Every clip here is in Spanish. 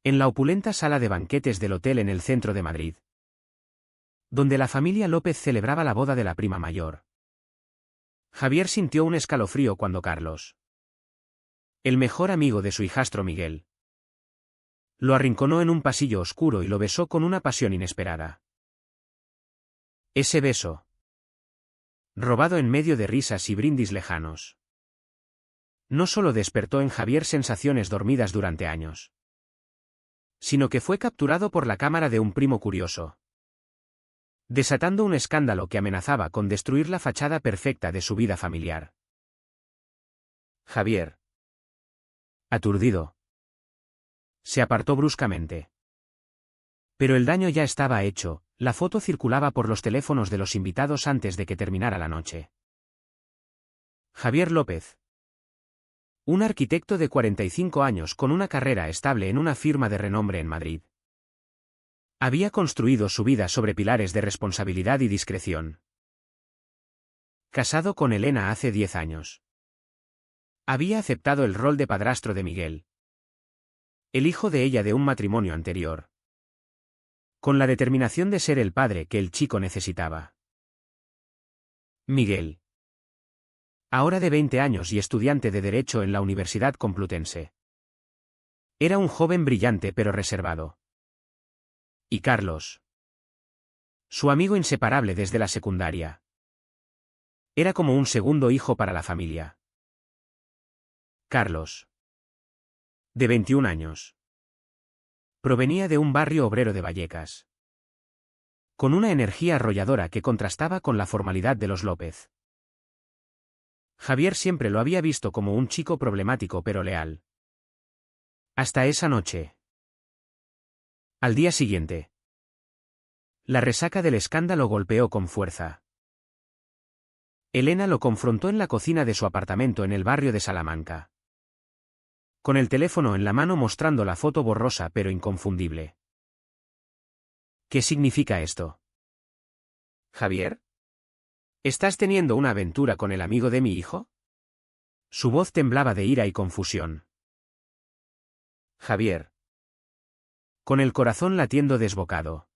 En la opulenta sala de banquetes del hotel en el centro de Madrid, donde la familia López celebraba la boda de la prima mayor, Javier sintió un escalofrío cuando Carlos, el mejor amigo de su hijastro Miguel, lo arrinconó en un pasillo oscuro y lo besó con una pasión inesperada. Ese beso, robado en medio de risas y brindis lejanos, no solo despertó en Javier sensaciones dormidas durante años, sino que fue capturado por la cámara de un primo curioso, desatando un escándalo que amenazaba con destruir la fachada perfecta de su vida familiar. Javier, aturdido, se apartó bruscamente. Pero el daño ya estaba hecho, la foto circulaba por los teléfonos de los invitados antes de que terminara la noche. Javier López, un arquitecto de 45 años con una carrera estable en una firma de renombre en Madrid, había construido su vida sobre pilares de responsabilidad y discreción. Casado con Elena hace 10 años. Había aceptado el rol de padrastro de Miguel, el hijo de ella de un matrimonio anterior, con la determinación de ser el padre que el chico necesitaba. Miguel, ahora de 20 años y estudiante de Derecho en la Universidad Complutense, era un joven brillante pero reservado. Y Carlos, su amigo inseparable desde la secundaria, era como un segundo hijo para la familia. Carlos, de 21 años, provenía de un barrio obrero de Vallecas, con una energía arrolladora que contrastaba con la formalidad de los López. Javier siempre lo había visto como un chico problemático pero leal. Hasta esa noche. Al día siguiente, la resaca del escándalo golpeó con fuerza. Elena lo confrontó en la cocina de su apartamento en el barrio de Salamanca, con el teléfono en la mano mostrando la foto borrosa pero inconfundible. ¿Qué significa esto? Javier, ¿estás teniendo una aventura con el amigo de mi hijo? Su voz temblaba de ira y confusión. Javier, con el corazón latiendo desbocado,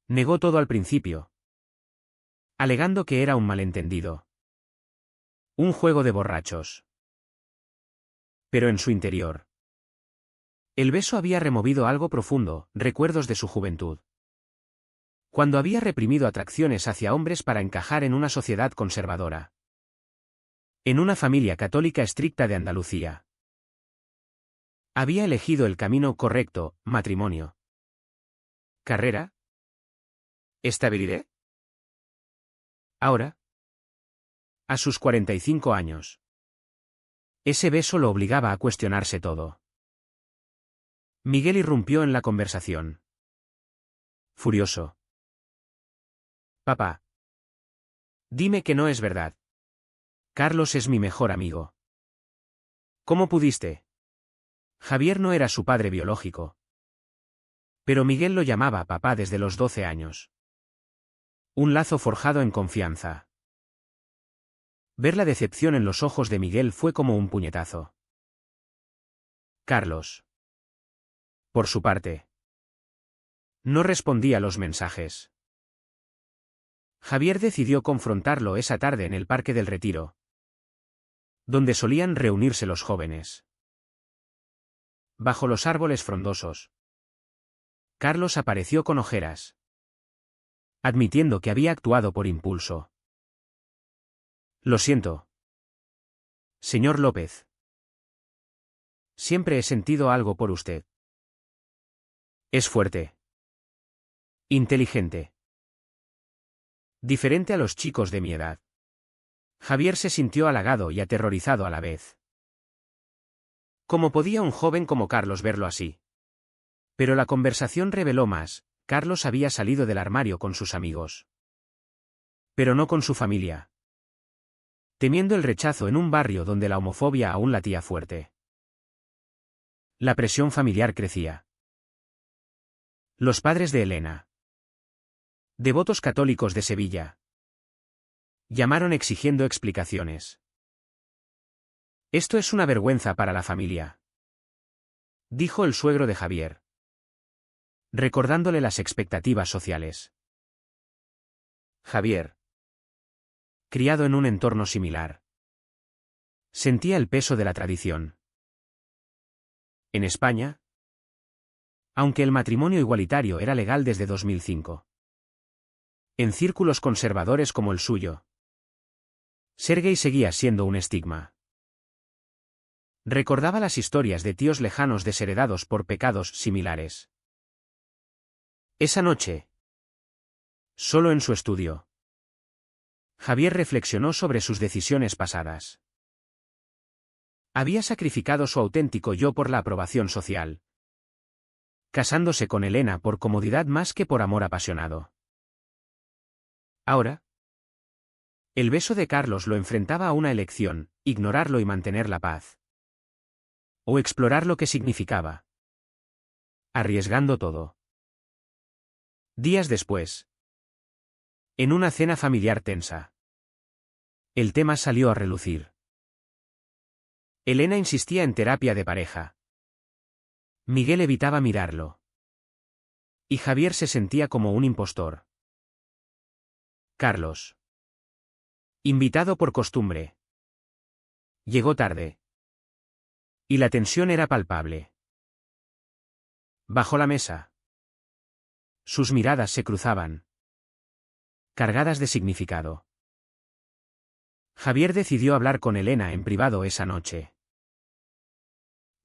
negó todo al principio, alegando que era un malentendido, un juego de borrachos. Pero en su interior, el beso había removido algo profundo, recuerdos de su juventud, cuando había reprimido atracciones hacia hombres para encajar en una sociedad conservadora, en una familia católica estricta de Andalucía. Había elegido el camino correcto: matrimonio, carrera, estabilidad. Ahora, a sus 45 años, ese beso lo obligaba a cuestionarse todo. Miguel irrumpió en la conversación, furioso. Papá, dime que no es verdad. Carlos es mi mejor amigo. ¿Cómo pudiste? Javier no era su padre biológico, pero Miguel lo llamaba papá desde los 12 años. Un lazo forjado en confianza. Ver la decepción en los ojos de Miguel fue como un puñetazo. Carlos, por su parte, no respondía a los mensajes. Javier decidió confrontarlo esa tarde en el Parque del Retiro, donde solían reunirse los jóvenes. Bajo los árboles frondosos, Carlos apareció con ojeras, admitiendo que había actuado por impulso. Lo siento, señor López. Siempre he sentido algo por usted. Es fuerte, inteligente, diferente a los chicos de mi edad. Javier se sintió halagado y aterrorizado a la vez. ¿Cómo podía un joven como Carlos verlo así? Pero la conversación reveló más: Carlos había salido del armario con sus amigos, pero no con su familia, temiendo el rechazo en un barrio donde la homofobia aún latía fuerte. La presión familiar crecía. Los padres de Elena, devotos católicos de Sevilla, llamaron exigiendo explicaciones. Esto es una vergüenza para la familia, dijo el suegro de Javier, recordándole las expectativas sociales. Javier, criado en un entorno similar, sentía el peso de la tradición. En España, aunque el matrimonio igualitario era legal desde 2005, en círculos conservadores como el suyo, ser gay seguía siendo un estigma. Recordaba las historias de tíos lejanos desheredados por pecados similares. Esa noche, solo en su estudio, Javier reflexionó sobre sus decisiones pasadas. Había sacrificado su auténtico yo por la aprobación social, casándose con Elena por comodidad más que por amor apasionado. Ahora, el beso de Carlos lo enfrentaba a una elección: ignorarlo y mantener la paz, o explorar lo que significaba, arriesgando todo. Días después, en una cena familiar tensa, el tema salió a relucir. Elena insistía en terapia de pareja. Miguel evitaba mirarlo. Y Javier se sentía como un impostor. Carlos, invitado por costumbre, llegó tarde. Y la tensión era palpable. Bajo la mesa, sus miradas se cruzaban, cargadas de significado. Javier decidió hablar con Elena en privado esa noche.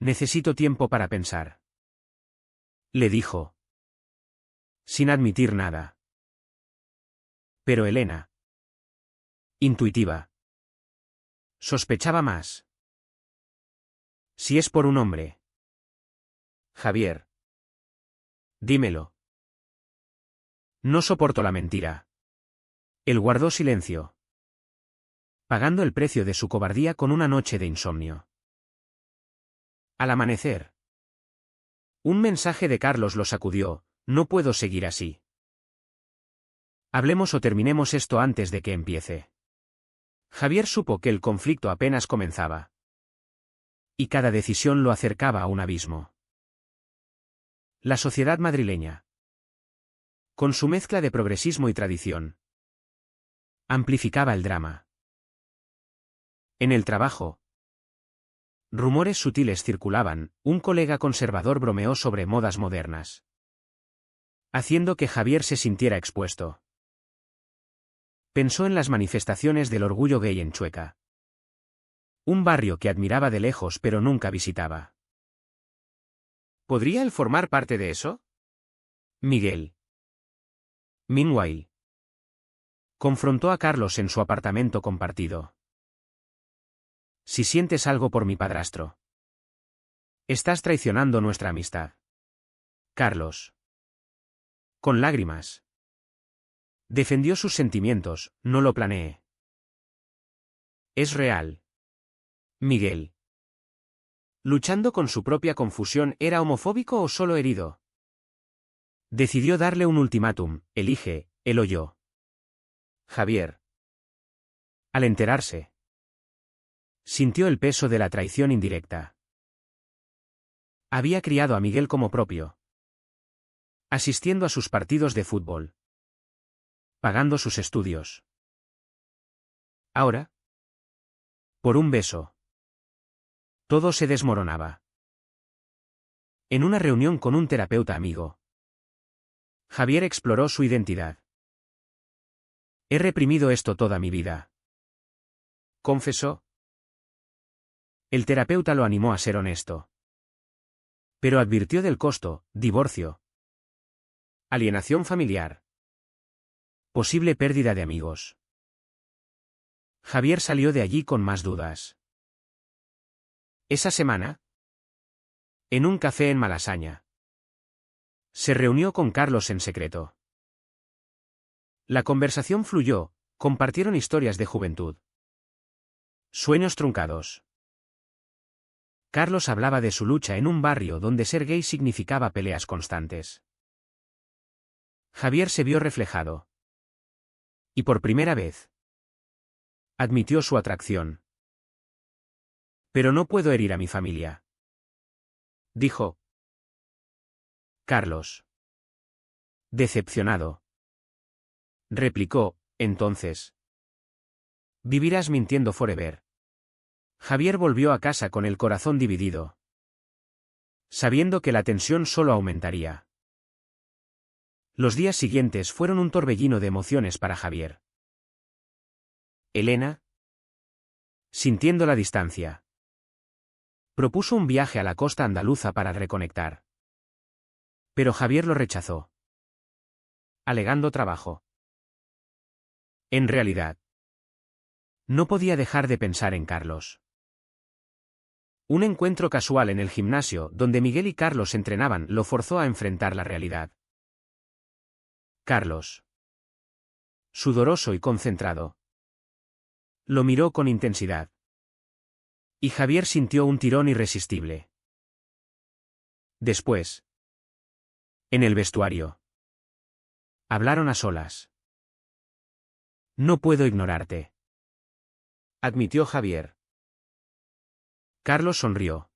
Necesito tiempo para pensar, le dijo, sin admitir nada. Pero Elena, intuitiva, sospechaba más. Si es por un hombre. Javier, dímelo. No soporto la mentira. Él guardó silencio, pagando el precio de su cobardía con una noche de insomnio. Al amanecer, un mensaje de Carlos lo sacudió: no puedo seguir así. Hablemos o terminemos esto antes de que empiece. Javier supo que el conflicto apenas comenzaba. Y cada decisión lo acercaba a un abismo. La sociedad madrileña, con su mezcla de progresismo y tradición, amplificaba el drama. En el trabajo, rumores sutiles circulaban: un colega conservador bromeó sobre modas modernas, haciendo que Javier se sintiera expuesto. Pensó en las manifestaciones del orgullo gay en Chueca, un barrio que admiraba de lejos pero nunca visitaba. ¿Podría él formar parte de eso? Miguel, meanwhile, confrontó a Carlos en su apartamento compartido. Si sientes algo por mi padrastro, estás traicionando nuestra amistad. Carlos, con lágrimas, defendió sus sentimientos: no lo planeé. Es real. Miguel, luchando con su propia confusión, ¿era homofóbico o solo herido? Decidió darle un ultimátum: elige, él o yo. Javier, al enterarse, sintió el peso de la traición indirecta. Había criado a Miguel como propio, asistiendo a sus partidos de fútbol, pagando sus estudios. Ahora, por un beso, todo se desmoronaba. En una reunión con un terapeuta amigo, Javier exploró su identidad. He reprimido esto toda mi vida, confesó. El terapeuta lo animó a ser honesto, pero advirtió del costo: divorcio, alienación familiar, posible pérdida de amigos. Javier salió de allí con más dudas. Esa semana, en un café en Malasaña, se reunió con Carlos en secreto. La conversación fluyó, compartieron historias de juventud, sueños truncados. Carlos hablaba de su lucha en un barrio donde ser gay significaba peleas constantes. Javier se vio reflejado. Y por primera vez, admitió su atracción. Pero no puedo herir a mi familia, dijo, Carlos. Decepcionado. Replicó, entonces. Vivirás mintiendo forever. Javier volvió a casa con el corazón dividido, sabiendo que la tensión solo aumentaría. Los días siguientes fueron un torbellino de emociones para Javier. Elena, sintiendo la distancia, propuso un viaje a la costa andaluza para reconectar. Pero Javier lo rechazó, alegando trabajo. En realidad, no podía dejar de pensar en Carlos. Un encuentro casual en el gimnasio donde Miguel y Carlos entrenaban lo forzó a enfrentar la realidad. Carlos, sudoroso y concentrado, lo miró con intensidad. Y Javier sintió un tirón irresistible. Después, en el vestuario, hablaron a solas. No puedo ignorarte, admitió Javier. Carlos sonrió.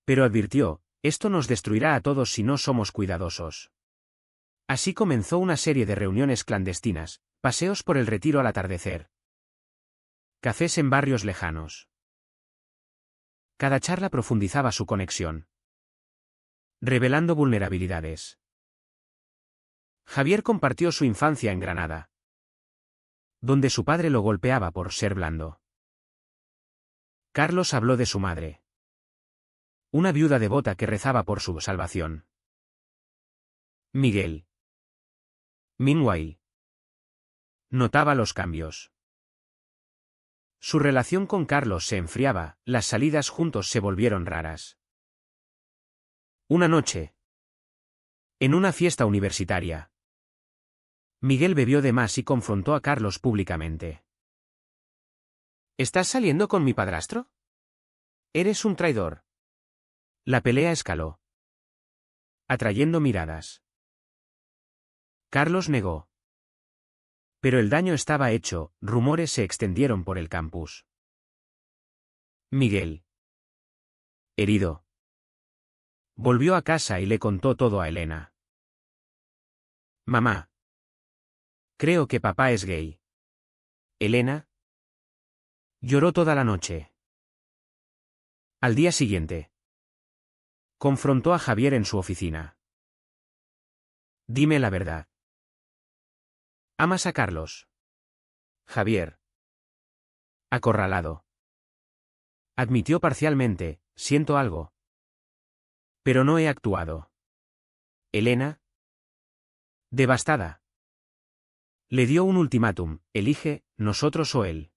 Pero advirtió, esto nos destruirá a todos si no somos cuidadosos. Así comenzó una serie de reuniones clandestinas, paseos por el Retiro al atardecer, cafés en barrios lejanos. Cada charla profundizaba su conexión, revelando vulnerabilidades. Javier compartió su infancia en Granada, donde su padre lo golpeaba por ser blando. Carlos habló de su madre, una viuda devota que rezaba por su salvación. Miguel, meanwhile, notaba los cambios. Su relación con Carlos se enfriaba, las salidas juntos se volvieron raras. Una noche, en una fiesta universitaria, Miguel bebió de más y confrontó a Carlos públicamente. ¿Estás saliendo con mi padrastro? Eres un traidor. La pelea escaló, atrayendo miradas. Carlos negó. Pero el daño estaba hecho, rumores se extendieron por el campus. Miguel, herido, volvió a casa y le contó todo a Elena. Mamá, creo que papá es gay. Elena lloró toda la noche. Al día siguiente, confrontó a Javier en su oficina. Dime la verdad. ¿Amas a Carlos? Javier, acorralado, admitió parcialmente, siento algo. Pero no he actuado. Elena, devastada, le dio un ultimátum, elige, nosotros o él.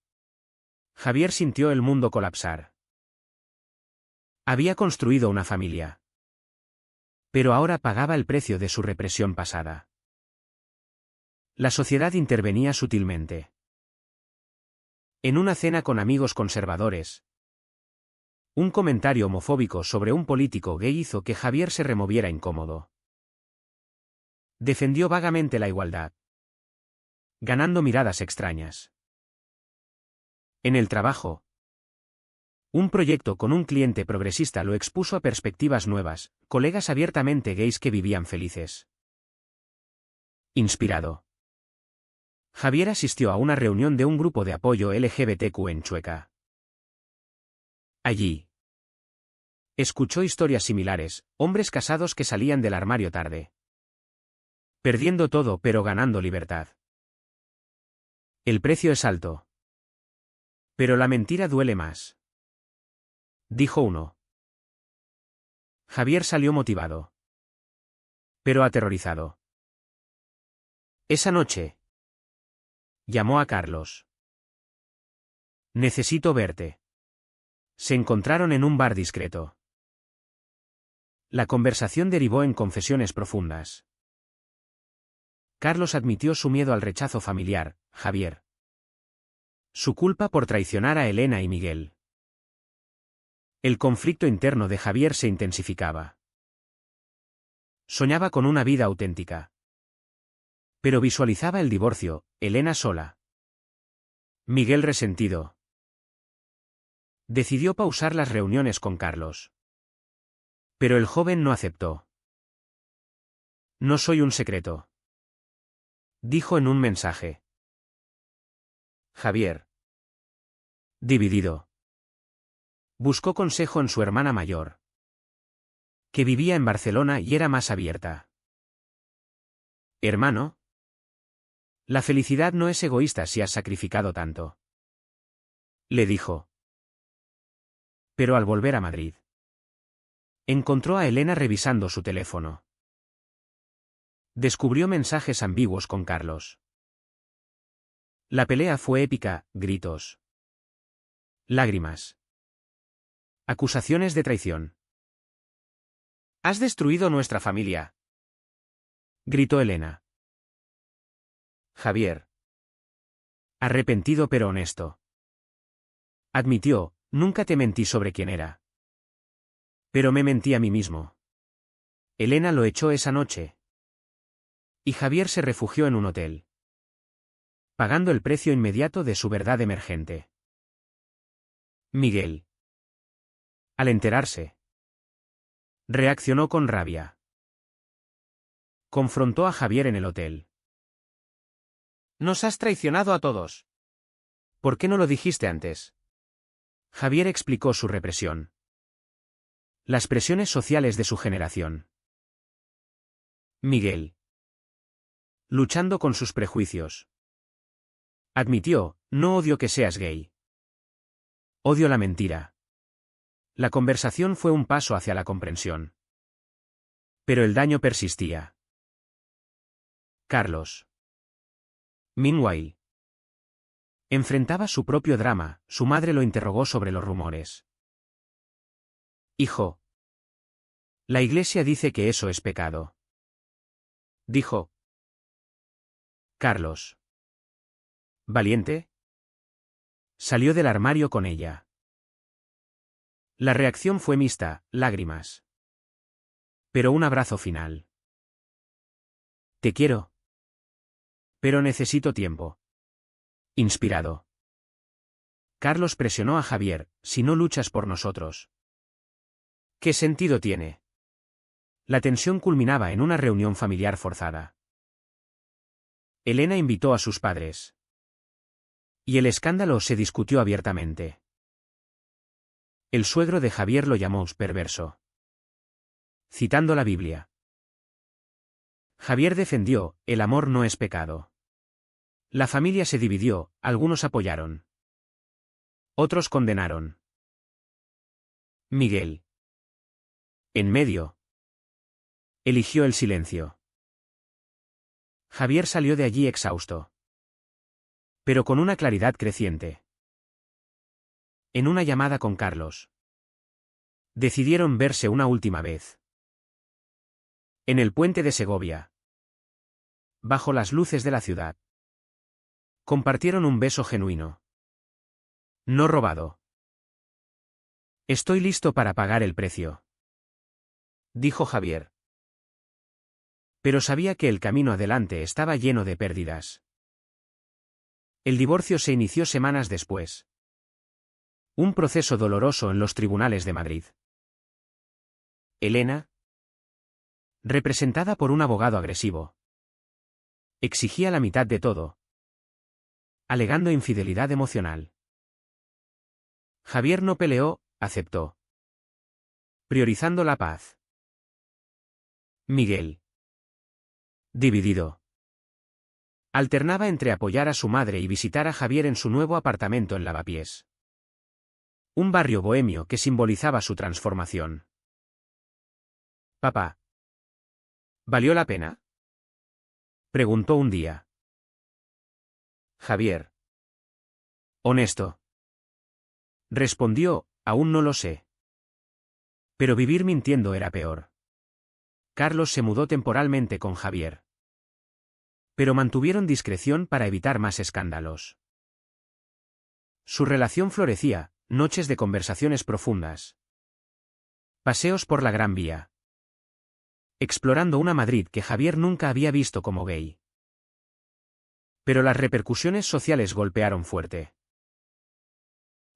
Javier sintió el mundo colapsar. Había construido una familia, pero ahora pagaba el precio de su represión pasada. La sociedad intervenía sutilmente. En una cena con amigos conservadores, un comentario homofóbico sobre un político gay hizo que Javier se removiera incómodo. Defendió vagamente la igualdad, ganando miradas extrañas. En el trabajo, un proyecto con un cliente progresista lo expuso a perspectivas nuevas, colegas abiertamente gays que vivían felices. Inspirado, Javier asistió a una reunión de un grupo de apoyo LGBTQ en Chueca. Allí, escuchó historias similares, hombres casados que salían del armario tarde, perdiendo todo pero ganando libertad. El precio es alto, pero la mentira duele más, dijo uno. Javier salió motivado, pero aterrorizado. Esa noche, llamó a Carlos. Necesito verte. Se encontraron en un bar discreto. La conversación derivó en confesiones profundas. Carlos admitió su miedo al rechazo familiar, Javier. Su culpa por traicionar a Elena y Miguel. El conflicto interno de Javier se intensificaba. Soñaba con una vida auténtica. Pero visualizaba el divorcio, Elena sola, Miguel resentido. Decidió pausar las reuniones con Carlos. Pero el joven no aceptó. No soy un secreto, dijo en un mensaje. Javier. Dividido. Buscó consejo en su hermana mayor, que vivía en Barcelona y era más abierta. Hermano, la felicidad no es egoísta si has sacrificado tanto, le dijo. Pero al volver a Madrid, encontró a Elena revisando su teléfono. Descubrió mensajes ambiguos con Carlos. La pelea fue épica, gritos, lágrimas, acusaciones de traición. «Has destruido nuestra familia», gritó Elena. Javier, arrepentido pero honesto, admitió: «Nunca te mentí sobre quién era. Pero me mentí a mí mismo». Elena lo echó esa noche, y Javier se refugió en un hotel, pagando el precio inmediato de su verdad emergente. Miguel, al enterarse, reaccionó con rabia. Confrontó a Javier en el hotel. «Nos has traicionado a todos. ¿Por qué no lo dijiste antes?». Javier explicó su represión. Las presiones sociales de su generación. Miguel, luchando con sus prejuicios, admitió: «No odio que seas gay. Odio la mentira». La conversación fue un paso hacia la comprensión. Pero el daño persistía. Carlos, meanwhile, enfrentaba su propio drama. Su madre lo interrogó sobre los rumores. «Hijo, la iglesia dice que eso es pecado», dijo. Carlos, valiente, salió del armario con ella. La reacción fue mixta, lágrimas, pero un abrazo final. «Te quiero, pero necesito tiempo». Inspirado, Carlos presionó a Javier: «Si no luchas por nosotros, ¿qué sentido tiene?». La tensión culminaba en una reunión familiar forzada. Elena invitó a sus padres, y el escándalo se discutió abiertamente. El suegro de Javier lo llamó perverso, citando la Biblia. Javier defendió: «El amor no es pecado». La familia se dividió, algunos apoyaron, otros condenaron. Miguel, en medio, eligió el silencio. Javier salió de allí exhausto, pero con una claridad creciente. En una llamada con Carlos, decidieron verse una última vez. En el puente de Segovia, bajo las luces de la ciudad, compartieron un beso genuino, no robado. «Estoy listo para pagar el precio», dijo Javier. Pero sabía que el camino adelante estaba lleno de pérdidas. El divorcio se inició semanas después. Un proceso doloroso en los tribunales de Madrid. Elena, representada por un abogado agresivo, exigía la mitad de todo, alegando infidelidad emocional. Javier no peleó, aceptó, priorizando la paz. Miguel, dividido, alternaba entre apoyar a su madre y visitar a Javier en su nuevo apartamento en Lavapiés, un barrio bohemio que simbolizaba su transformación. «Papá, ¿valió la pena?», preguntó un día. Javier, honesto, respondió: «Aún no lo sé. Pero vivir mintiendo era peor». Carlos se mudó temporalmente con Javier, pero mantuvieron discreción para evitar más escándalos. Su relación florecía: noches de conversaciones profundas, paseos por la Gran Vía, explorando una Madrid que Javier nunca había visto como gay. Pero las repercusiones sociales golpearon fuerte.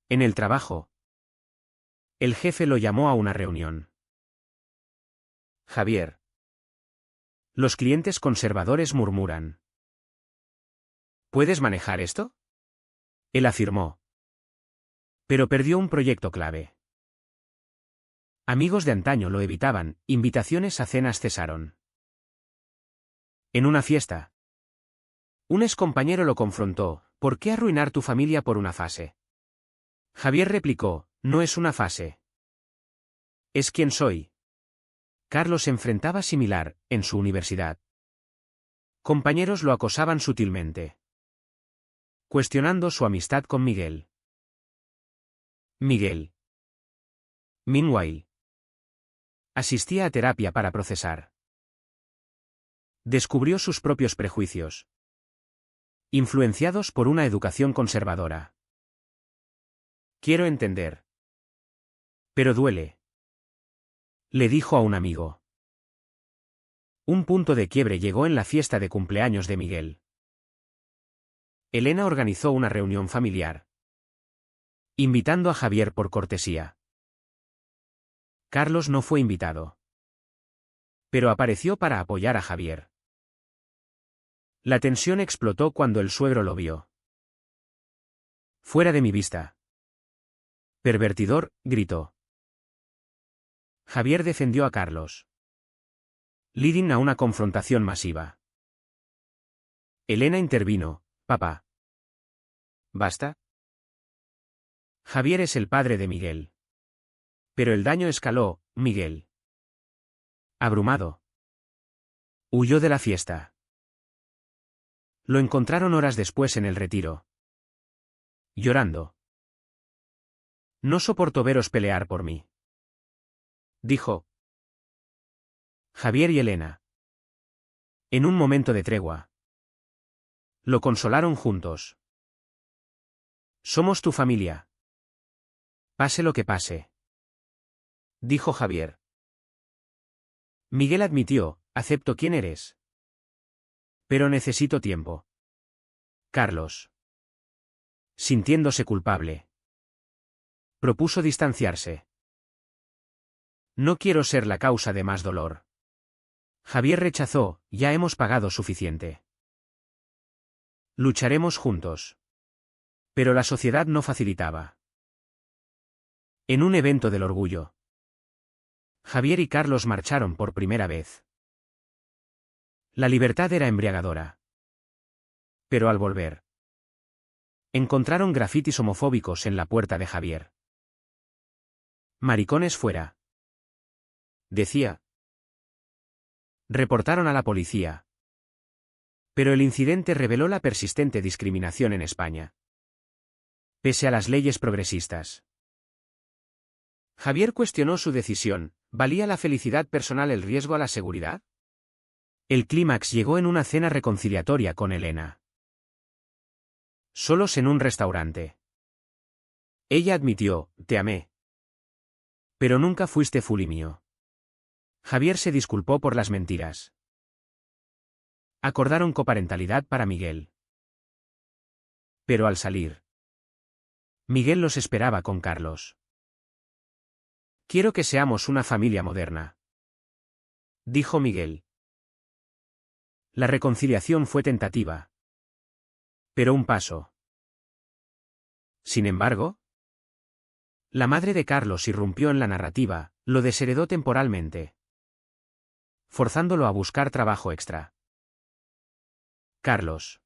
En el trabajo, el jefe lo llamó a una reunión. «Javier, Los clientes conservadores murmuran. ¿Puedes manejar esto? Él afirmó. Pero perdió un proyecto clave. Amigos de antaño lo evitaban, invitaciones a cenas cesaron. En una fiesta, un excompañero lo confrontó: ¿por qué arruinar tu familia por una fase? Javier replicó: no es una fase. Es quien soy. Carlos se enfrentaba similar, en su universidad. Compañeros lo acosaban sutilmente, cuestionando su amistad con Miguel. Miguel, meanwhile, asistía a terapia para procesar. Descubrió sus propios prejuicios, influenciados por una educación conservadora. Quiero entender. Pero duele, le dijo a un amigo. Un punto de quiebre llegó en la fiesta de cumpleaños de Miguel. Elena organizó una reunión familiar, invitando a Javier por cortesía. Carlos no fue invitado, pero apareció para apoyar a Javier. La tensión explotó cuando el suegro lo vio. Fuera de mi vista. Pervertidor, gritó. Javier defendió a Carlos, leading a una confrontación masiva. Elena intervino: papá. ¿Basta? Javier es el padre de Miguel. Pero el daño escaló. Miguel, abrumado, huyó de la fiesta. Lo encontraron horas después en el retiro, llorando. No soporto veros pelear por mí, dijo. Javier y Elena, en un momento de tregua, lo consolaron juntos. Somos tu familia, pase lo que pase, dijo Javier. Miguel admitió: acepto quién eres. Pero necesito tiempo. Carlos, sintiéndose culpable, propuso distanciarse. No quiero ser la causa de más dolor. Javier rechazó: ya hemos pagado suficiente. Lucharemos juntos. Pero la sociedad no facilitaba. En un evento del orgullo, Javier y Carlos marcharon por primera vez. La libertad era embriagadora. Pero al volver, encontraron grafitis homofóbicos en la puerta de Javier. Maricones fuera, decía. Reportaron a la policía. Pero el incidente reveló la persistente discriminación en España, pese a las leyes progresistas. Javier cuestionó su decisión: ¿valía la felicidad personal el riesgo a la seguridad? El clímax llegó en una cena reconciliatoria con Elena. Solos en un restaurante. Ella admitió: te amé. Pero nunca fuiste fully mío. Javier se disculpó por las mentiras. Acordaron coparentalidad para Miguel. Pero al salir, Miguel los esperaba con Carlos. Quiero que seamos una familia moderna, dijo Miguel. La reconciliación fue tentativa, pero un paso. Sin embargo, la madre de Carlos irrumpió en la narrativa, lo desheredó temporalmente, forzándolo a buscar trabajo extra. Carlos,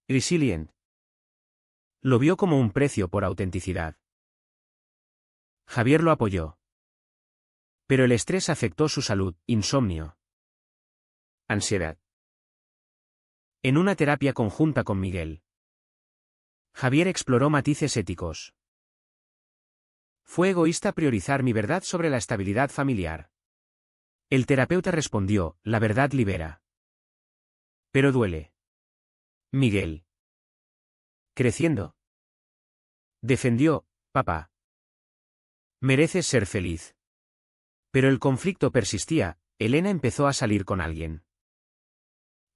resilient, lo vio como un precio por autenticidad. Javier lo apoyó. Pero el estrés afectó su salud: insomnio, ansiedad. En una terapia conjunta con Miguel, Javier exploró matices éticos. ¿Fue egoísta priorizar mi verdad sobre la estabilidad familiar? El terapeuta respondió: la verdad libera. Pero duele. Miguel, creciendo, defendió: papá, mereces ser feliz. Pero el conflicto persistía. Elena empezó a salir con alguien.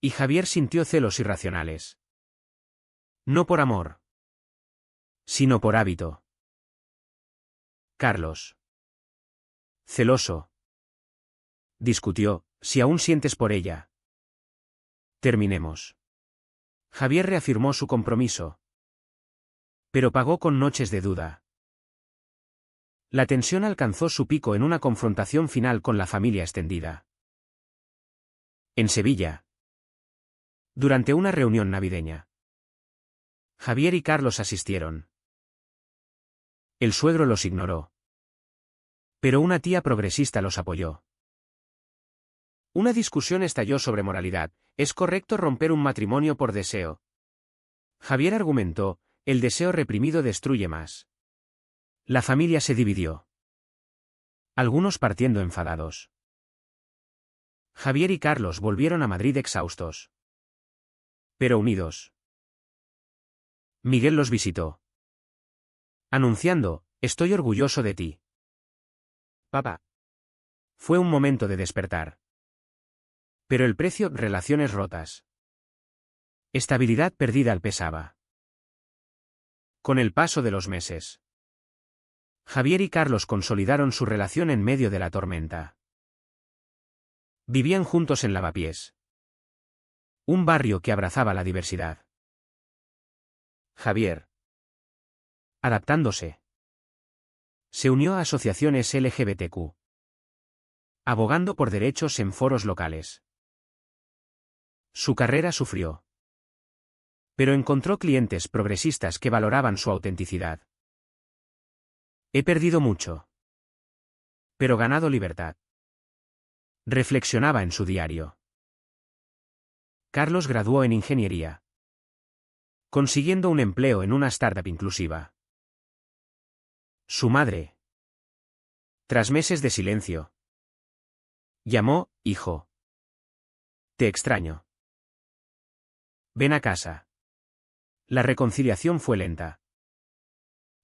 Y Javier sintió celos irracionales. No por amor, sino por hábito. Carlos, celoso, discutió: Si aún sientes por ella. Terminemos. Javier reafirmó su compromiso. Pero pagó con noches de duda. La tensión alcanzó su pico en una confrontación final con la familia extendida. En Sevilla. Durante una reunión navideña. Javier y Carlos asistieron. El suegro los ignoró. Pero una tía progresista los apoyó. Una discusión estalló sobre moralidad. ¿Es correcto romper un matrimonio por deseo? Javier argumentó, el deseo reprimido destruye más. La familia se dividió. Algunos partiendo enfadados. Javier y Carlos volvieron a Madrid exhaustos. Pero unidos. Miguel los visitó. Anunciando, estoy orgulloso de ti. Papá. Fue un momento de despertar. Pero el precio, relaciones rotas. Estabilidad perdida al pesaba. Con el paso de los meses. Javier y Carlos consolidaron su relación en medio de la tormenta. Vivían juntos en Lavapiés. Un barrio que abrazaba la diversidad. Javier. Adaptándose. Se unió a asociaciones LGBTQ. Abogando por derechos en foros locales. Su carrera sufrió. Pero encontró clientes progresistas que valoraban su autenticidad. He perdido mucho. Pero ganado libertad. Reflexionaba en su diario. Carlos graduó en ingeniería. Consiguiendo un empleo en una startup inclusiva. Su madre. Tras meses de silencio. Llamó, hijo. Te extraño. Ven a casa. La reconciliación fue lenta.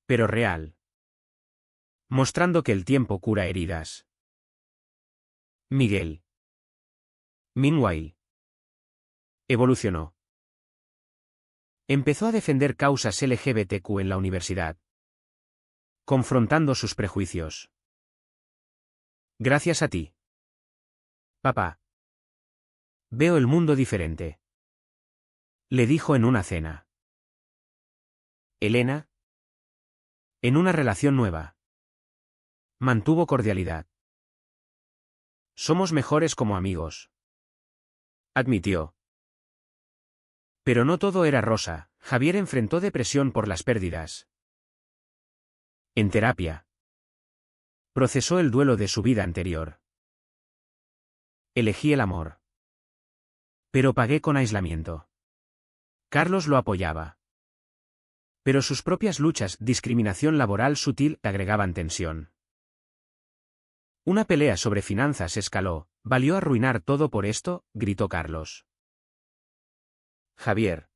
Pero real. Mostrando que el tiempo cura heridas. Miguel. Meanwhile. Evolucionó. Empezó a defender causas LGBTQ en la universidad. Confrontando sus prejuicios. Gracias a ti. Papá. Veo el mundo diferente. Le dijo en una cena. Elena. En una relación nueva. Mantuvo cordialidad. Somos mejores como amigos. Admitió. Pero no todo era rosa. Javier enfrentó depresión por las pérdidas. En terapia. Procesó el duelo de su vida anterior. Elegí el amor. Pero pagué con aislamiento. Carlos lo apoyaba. Pero sus propias luchas, discriminación laboral sutil, agregaban tensión. Una pelea sobre finanzas escaló. ¿Valió arruinar todo por esto?, gritó Carlos. Javier.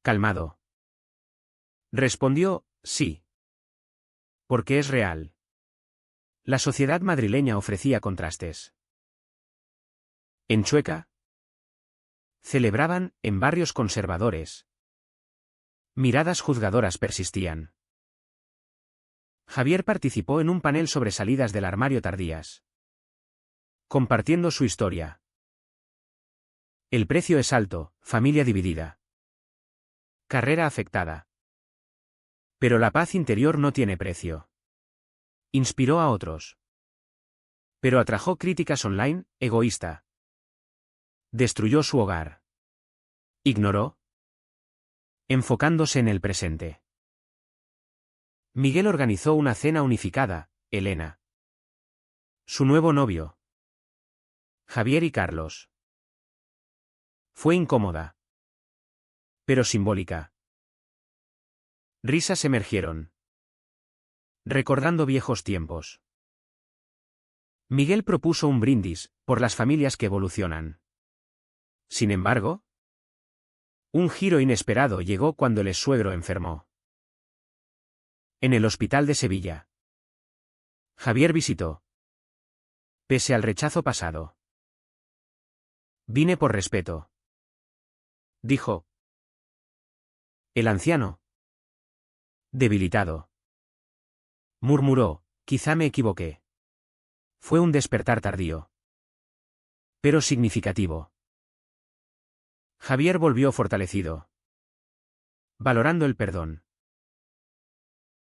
Calmado. Respondió, sí. Porque es real. La sociedad madrileña ofrecía contrastes. En Chueca. Celebraban, en barrios conservadores. Miradas juzgadoras persistían. Javier participó en un panel sobre salidas del armario tardías. Compartiendo su historia. El precio es alto, familia dividida. Carrera afectada. Pero la paz interior no tiene precio. Inspiró a otros. Pero atrajo críticas online, egoísta. Destruyó su hogar. Ignoró. Enfocándose en el presente. Miguel organizó una cena unificada, Elena. Su nuevo novio. Javier y Carlos. Fue incómoda. Pero simbólica. Risas emergieron. Recordando viejos tiempos. Miguel propuso un brindis, por las familias que evolucionan. Sin embargo, un giro inesperado llegó cuando el suegro enfermó. En el hospital de Sevilla. Javier visitó. Pese al rechazo pasado. Vine por respeto. Dijo. El anciano. Debilitado. Murmuró, quizá me equivoqué. Fue un despertar tardío. pero significativo. Javier volvió fortalecido, valorando el perdón.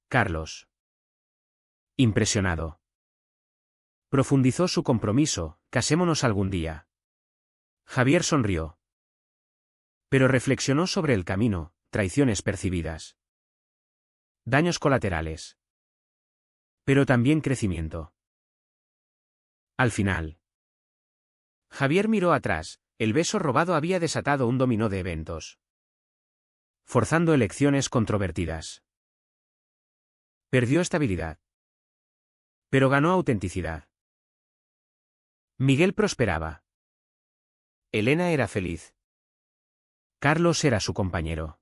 Carlos, impresionado, profundizó su compromiso: casémonos algún día. Javier sonrió, pero reflexionó sobre el camino: traiciones percibidas, daños colaterales, pero también crecimiento. Al final, Javier miró atrás. El beso robado había desatado un dominó de eventos, forzando elecciones controvertidas. Perdió estabilidad, pero ganó autenticidad. Miguel prosperaba. Elena era feliz. Carlos era su compañero.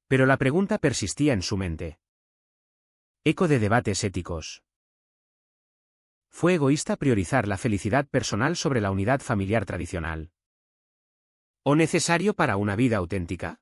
Pero la pregunta persistía en su mente. Eco de debates éticos. ¿Fue egoísta priorizar la felicidad personal sobre la unidad familiar tradicional? ¿O necesario para una vida auténtica?